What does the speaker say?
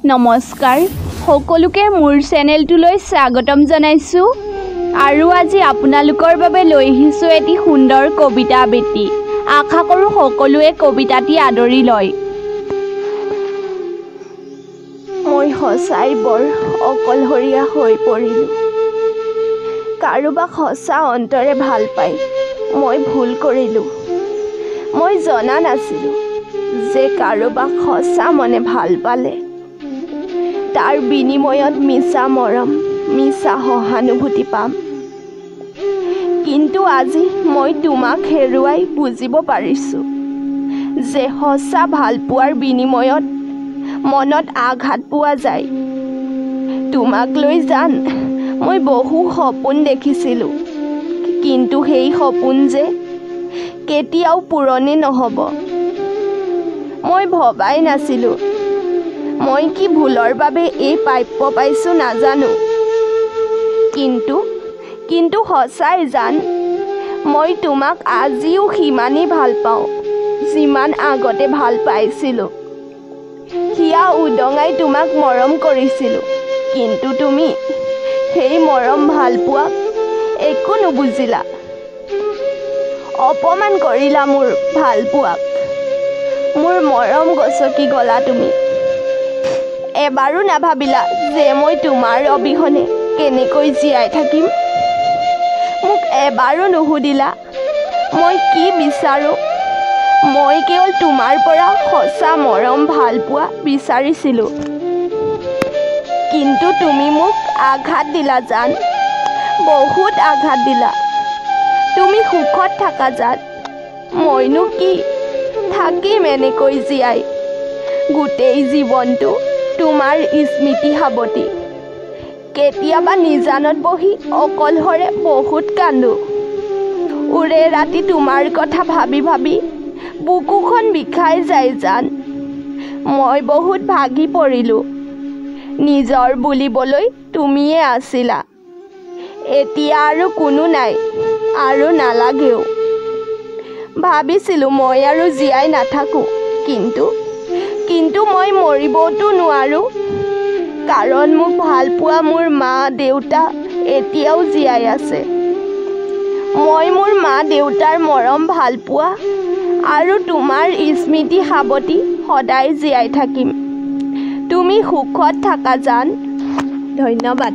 নমস্কাৰ সকলোকে মোৰ চেনেলটোলৈ স্বাগতম জনাইছো আৰু আজি আপোনালোকৰ বাবে লৈ আহিছো এটি সুন্দৰ কবিতা আবৃত্তি আশা কৰো সকলোৱে কবিতাটি আদৰি লয় মই সঁচাই বৰ অকলশৰীয়া হৈ পৰিলো কাৰোবাক সঁচা অন্তৰে ভাল পাই মই ভুল কৰিলো মই জনা নাছিলো যে কাৰোবাক সঁচা মনে ভাল পালে তাৰ বিনিময়ত মিছা মৰম মিছা সহানুভূতি পাম কিন্তু আজি মই তোমাক হেৰুৱাই বুজিব পাৰিছো যে সঁচা ভাল পোৱাৰ বিনিময়ত মনত আঘাত পোৱা যায় তোমাক লৈ জান মই বহু সপোন দেখিছিলো কিন্তু সেই সপোন যে কেতিয়াও পূৰণে নহব মই ভবাই নাছিলো মই কি ভুলৰ বাবে এই প্ৰাপ্য পাইছো নাজানো কিন্তু সঁচাই জান মই তোমাক আজিও সিমানেই ভাল পাওঁ যিমান আগতে ভাল পাইছিলো হিয়া উদঙাই তোমাক মৰম কৰিছিলো কিন্তু তুমি সেই মৰম ভাল পোৱা একো নুবুজিলা অপমান কৰিলা মোৰ ভাল পোৱাক মোৰ মৰম গছকি গলা তুমি এবাৰো নাভাবিলা যে মই তোমাৰ অবিহনে কেনেকৈ জীয়াই থাকিম মোক এবাৰো নুসুধিলা মই কি বিচাৰো মই কেৱল তোমাৰ পৰা সঁচা মৰম ভাল পোৱা বিচাৰিছিলো কিন্তু তুমি মোক আঘাত দিলা জান বহুত আঘাত দিলা তুমি সুখত থাকা জান মইনো কি থাকিম এনেকৈ জীয়াই গোটেই জীৱনটো তোমাৰ স্মৃতি সাৱটি কেতিয়াবা নিজানত বহি অকলশৰে বহুত কান্দো উৰে ৰাতি তোমাৰ কথা ভাবি ভাবি বুকুখন বিষাই যায় জান মই বহুত ভাগি পৰিলো নিজৰ বুলিবলৈ তুমিয়ে আছিলা এতিয়া আৰু কোনো নাই আৰু নালাগেও ভাবিছিলো মই আৰু জীয়াই নাথাকো কিন্তু মই মৰিবতো নোৱাৰো কাৰণ মোক ভাল পোৱা মোৰ মা দেউতা এতিয়াও জীয়াই আছে মই মোৰ মা দেউতাৰ মৰম ভাল পোৱা আৰু তোমাৰ স্মৃতি সাৱটি সদায় জীয়াই থাকিম তুমি সুখত থাকা জান ধন্যবাদ।